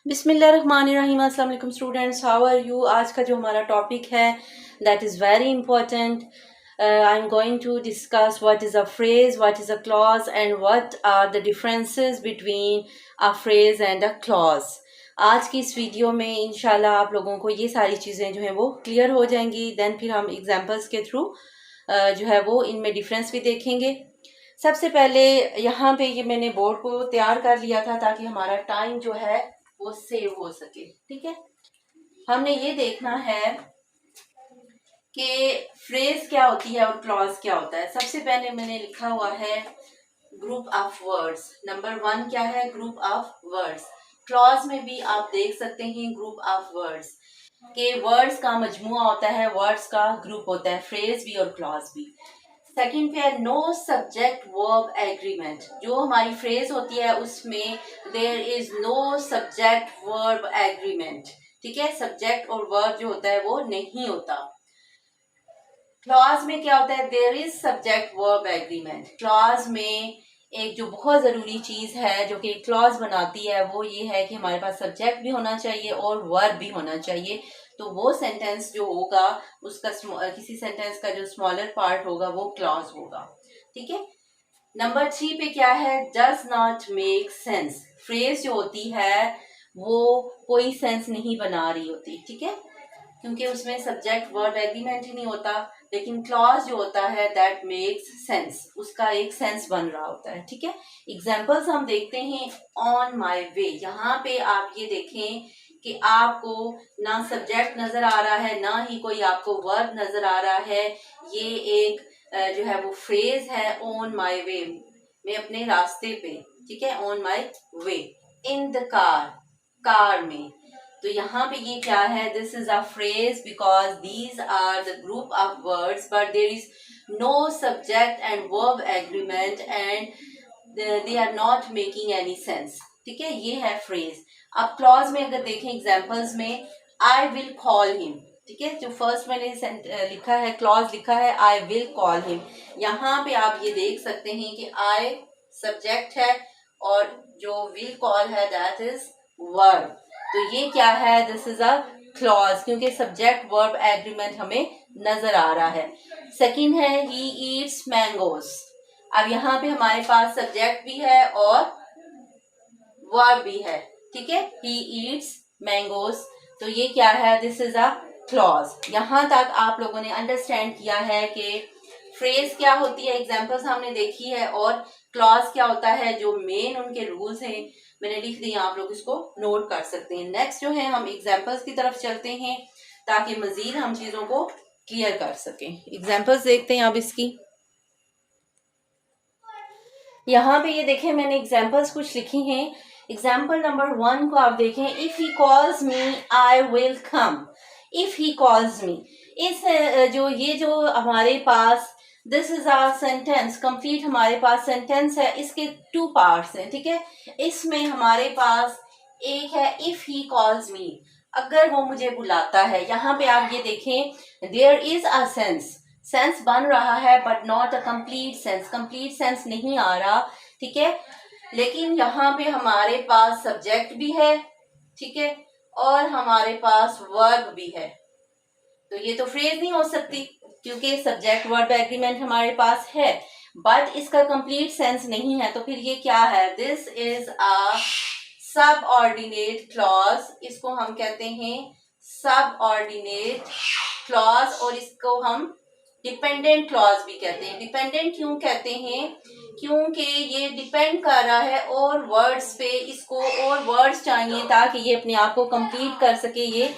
बिस्मिल्लाहिर्रहमानिर्रहीम। अस्सलाम वालेकुम स्टूडेंट्स, हाउ आर यू। आज का जो हमारा टॉपिक है that is very important. I am going to discuss what is a phrase, what is a clause and what are the differences between a phrase and a clause. आज की इस video में इंशाल्लाह आप लोगों को ये सारी चीज़ें जो हैं वो क्लियर हो जाएंगी। देन फिर हम एग्जांपल्स के थ्रू जो है वो इनमें डिफरेंस भी देखेंगे। सबसे पहले यहाँ पे ये मैंने बोर्ड को तैयार कर लिया था ताकि हमारा टाइम जो है वो सेव हो सके। ठीक है, हमने ये देखना है कि फ्रेज क्या होती है और क्लॉज क्या होता है। सबसे पहले मैंने लिखा हुआ है ग्रुप ऑफ वर्ड्स। नंबर 1 क्या है? Group of words. क्लॉज में भी आप देख सकते हैं ग्रुप ऑफ वर्ड्स के वर्ड्स का मजमुआ होता है, वर्ड्स का ग्रुप होता है, फ्रेज भी और क्लॉज भी। सेकंड पे है नो सब्जेक्ट वर्ब एग्रीमेंट। जो हमारी फ्रेज होती है उसमें there is no subject verb agreement. ठीक है, सब्जेक्ट और वर्ब जो होता है वो नहीं होता। क्लॉज में क्या होता है? There is subject verb agreement. Clause में एक जो बहुत जरूरी चीज है जो कि क्लॉज बनाती है वो ये है कि हमारे पास सब्जेक्ट भी होना चाहिए और वर्ब भी होना चाहिए। तो वो सेंटेंस जो होगा उसका किसी सेंटेंस का जो स्मॉलर पार्ट होगा वो क्लॉज होगा। ठीक है। नंबर 3 पे क्या है? Does not make sense. Phrase जो होती है वो कोई सेंस नहीं बना रही होती। ठीक है, क्योंकि उसमें सब्जेक्ट वर्ब एग्रीमेंट ही नहीं होता। लेकिन क्लॉज जो होता है दैट मेक्स सेंस, उसका एक सेंस बन रहा होता है। ठीक है, एग्जांपल्स हम देखते हैं। ऑन माय वे, यहाँ पे आप ये देखें कि आपको ना सब्जेक्ट नजर आ रहा है ना ही कोई आपको वर्ब नजर आ रहा है। ये एक जो है वो फ्रेज है, ऑन माय वे, मैं अपने रास्ते पे। ठीक है, on my way. In the car, car में। तो यहाँ पे ये क्या है? This is a phrase because these are the group of words but there is no subject and verb agreement and they are not making any sense. ठीक है, ये है फ्रेज। अब क्लॉज में अगर देखें एग्जांपल्स में, आई विल कॉल हिम। ठीक है, जो फर्स्ट मैंने लिखा है, क्लॉज लिखा है आई विल कॉल हिम। यहाँ पे आप ये देख सकते हैं कि आई सब्जेक्ट है और जो विल कॉल है दैट इज वर्ब। तो ये क्या है? दिस इज अ क्लॉज, क्योंकि सब्जेक्ट वर्ब एग्रीमेंट हमें नजर आ रहा है। सेकंड है ही ईट्स मैंगोज। अब यहाँ पे हमारे पास सब्जेक्ट भी है और वर्ब भी है। ठीक है, ही ईट्स मैंगोज। तो ये क्या है? This is a clause. यहाँ तक आप लोगों ने अंडरस्टैंड किया है कि फ्रेज क्या होती है, एग्जाम्पल्स हमने देखी है, और क्लॉज क्या होता है, जो मेन उनके रूल्स हैं मैंने लिख दिए, आप लोग इसको नोट कर सकते हैं। नेक्स्ट जो है हम एग्जाम्पल्स की तरफ चलते हैं ताकि मजीद हम चीजों को क्लियर कर सकें। एग्जाम्पल्स देखते हैं अब इसकी। यहाँ पे ये देखें मैंने एग्जाम्पल्स कुछ लिखी हैं। एग्जाम्पल नंबर 1 को आप देखें। If he calls me I will come. If he calls me, इस जो हमारे पास this is a sentence complete, हमारे पास सेंटेंस है, इसके 2 पार्ट्स हैं। ठीक है, इसमें हमारे पास एक है इफ ही कॉल्स मी, अगर वो मुझे बुलाता है। यहाँ पे आप ये देखें there is a sense, sense बन रहा है but not a complete sense, complete sense नहीं आ रहा। ठीक है, लेकिन यहाँ पे हमारे पास सब्जेक्ट भी है। ठीक है, और हमारे पास वर्ब भी है। तो ये तो फ्रेज नहीं हो सकती क्योंकि सब्जेक्ट वर्ब एग्रीमेंट हमारे पास है बट इसका कंप्लीट सेंस नहीं है। तो फिर ये क्या है? दिस इज अ सब ऑर्डिनेट क्लॉज। इसको हम कहते हैं सब ऑर्डिनेट क्लॉज और इसको हम डिपेंडेंट क्लॉज भी कहते हैं। डिपेंडेंट क्यों कहते हैं? क्योंकि ये डिपेंड कर रहा है और वर्ड्स पे, इसको और वर्ड्स चाहिए ताकि ये अपने आप को कंप्लीट कर सके। ये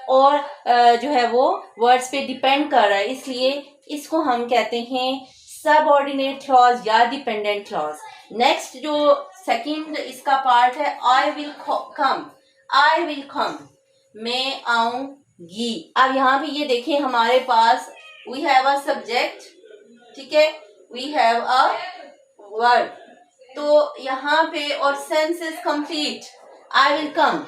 और जो है वो वर्ड्स पे डिपेंड कर रहा है, इसलिए इसको हम कहते हैं सबऑर्डिनेट क्लॉज या डिपेंडेंट क्लॉज। नेक्स्ट जो सेकंड इसका पार्ट है आई विल कम। आई विल कम, मैं आऊंगी। अब यहाँ पे ये देखें हमारे पास वी हैव अ सब्जेक्ट। ठीक है, वी हैव अ वर्ब। तो यहाँ पे और sense is complete, I will come,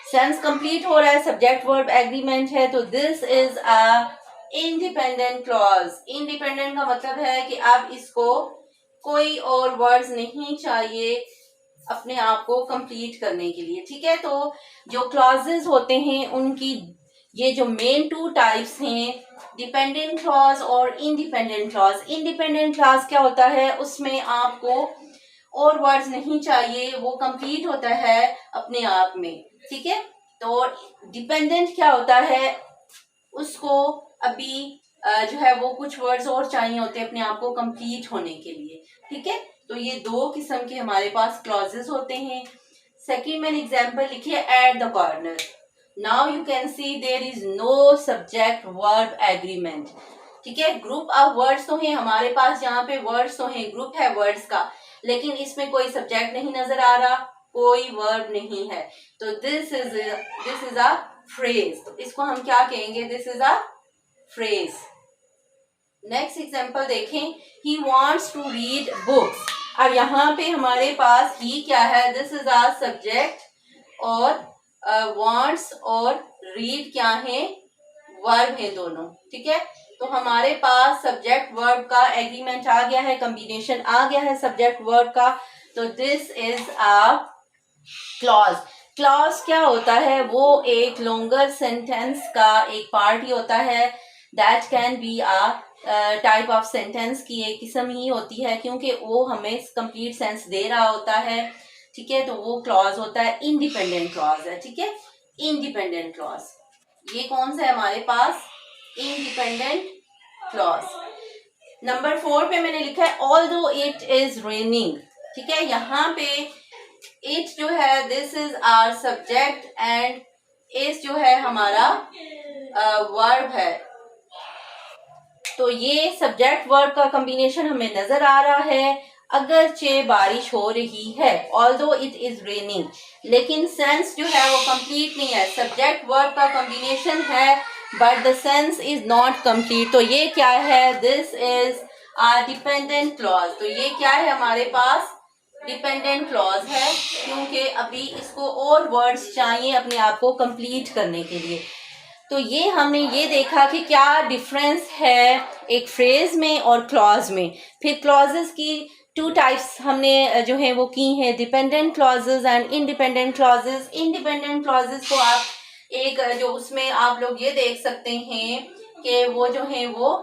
sense complete हो रहा है, सब्जेक्ट वर्ब एग्रीमेंट है। तो this is a independent clause. Independent का मतलब है कि अब इसको कोई और वर्ड्स नहीं चाहिए, अपने आप को कंप्लीट करने के लिए, ठीक है। तो जो क्लॉजेस होते हैं उनकी ये जो मेन टू टाइप्स हैं, डिपेंडेंट क्लॉज और इंडिपेंडेंट क्लॉज। इंडिपेंडेंट क्लॉज क्या होता है, उसमें आपको और वर्ड्स नहीं चाहिए, वो कंप्लीट होता है अपने आप में, ठीक है। तो डिपेंडेंट क्या होता है, उसको अभी जो है वो कुछ वर्ड्स और चाहिए होते हैं अपने आप को कंप्लीट होने के लिए, ठीक है। तो ये दो किस्म के हमारे पास क्लॉजेस होते हैं। सेकंड मैंने एग्जांपल लिखी है at the corner. Now you can see there is no subject verb agreement, ठीक है। ग्रुप ऑफ वर्ड्स तो है हमारे पास, यहाँ पे वर्ड्स तो है, ग्रुप है वर्ड्स का, लेकिन इसमें कोई सब्जेक्ट नहीं नजर आ रहा, कोई वर्ब नहीं है। तो दिस इज अ फ्रेज। तो इसको हम क्या कहेंगे, this is a phrase. Next example देखें, he wants to read books. अब यहाँ पे हमारे पास ही क्या है, दिस इज अ सब्जेक्ट, और वांट्स और रीड क्या है, वर्ब है दोनों, ठीक है। तो हमारे पास सब्जेक्ट वर्ब का एग्रीमेंट आ गया है, कॉम्बिनेशन आ गया है सब्जेक्ट वर्ब का। तो this is a clause. Clause क्या होता है, वो एक लॉन्गर सेंटेंस का एक पार्ट ही होता है। That can be a type of sentence की एक किस्म ही होती है, क्योंकि वो हमें कंप्लीट सेंस दे रहा होता है, ठीक है। तो वो क्लॉज होता है, इंडिपेंडेंट क्लॉज है, ठीक है। इंडिपेंडेंट क्लॉज ये कौन सा है हमारे पास, इंडिपेंडेंट क्लॉज। नंबर 4 पे मैंने लिखा है ऑल्दो इट इज रेनिंग, ठीक है। यहाँ पे इट जो है this is our subject and is जो है हमारा वर्ब है। तो ये सब्जेक्ट वर्ब का कॉम्बिनेशन हमें नजर आ रहा है, अगरचे बारिश हो रही है, ऑल्दो इट इज रेनिंग, लेकिन सेंस जो है वो कंप्लीट नहीं है। सब्जेक्ट वर्ब का कॉम्बिनेशन है but the sense is not complete. तो ये क्या है, this is a dependent clause. तो ये क्या है हमारे पास, डिपेंडेंट क्लॉज है, क्योंकि अभी इसको और वर्ड्स चाहिए अपने आप को कंप्लीट करने के लिए। तो ये हमने ये देखा कि क्या डिफरेंस है एक फ्रेज में और क्लॉज में। फिर क्लॉजेस की टू टाइप्स हमने जो है वो की हैं, dependent clauses and independent clauses. Independent clauses को आप एक जो उसमें आप लोग ये देख सकते हैं कि वो जो है वो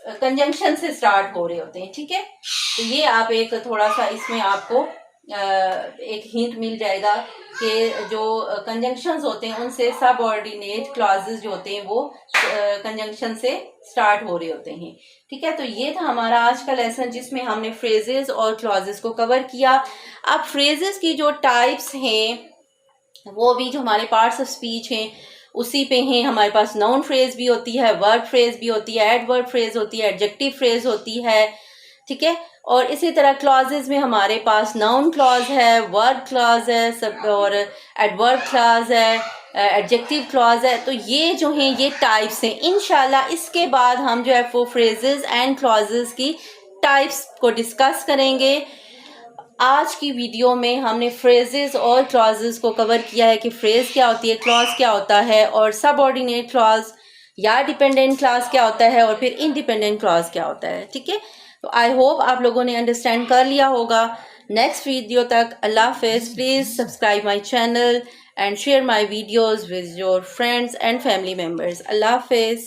कंजंक्शन से स्टार्ट हो रहे होते हैं, ठीक है। तो ये आप एक थोड़ा सा इसमें आपको एक हिंट मिल जाएगा कि जो कंजंक्शंस होते हैं उनसे सबऑर्डिनेट क्लॉजेस जो होते हैं वो कंजंक्शन से स्टार्ट हो रहे होते हैं, ठीक है। तो ये था हमारा आज का लेसन, जिसमें हमने फ्रेजेस और क्लॉजेस को कवर किया। अब फ्रेजेस की जो टाइप्स हैं वो भी जो हमारे पार्ट्स ऑफ स्पीच हैं उसी पे हैं। हमारे पास नाउन फ्रेज भी होती है, वर्ब फ्रेज भी होती है, एडवर्ब फ्रेज होती है, एडजेक्टिव फ्रेज होती है, ठीक है। और इसी तरह क्लॉजेज में हमारे पास नाउन क्लॉज है, वर्ब क्लॉज है, सब और एडवर्ब क्लॉज है, एडजेक्टिव क्लॉज है। तो ये जो हैं ये टाइप्स हैं। इंशाल्लाह इसके बाद हम जो है वो फ्रेजेस एंड क्लॉजेज की टाइप्स को डिस्कस करेंगे। आज की वीडियो में हमने फ्रेजेस और क्लॉजेस को कवर किया है कि फ्रेज क्या होती है, क्लॉज क्या होता है, और सबऑर्डिनेट क्लॉज या डिपेंडेंट क्लॉज क्या होता है, और फिर इंडिपेंडेंट क्लॉज क्या होता है, ठीक है। तो आई होप आप लोगों ने अंडरस्टैंड कर लिया होगा। नेक्स्ट वीडियो तक अल्लाह हाफिज़। Please subscribe my channel and share my videos with your friends and family members. अल्लाह हाफिज़।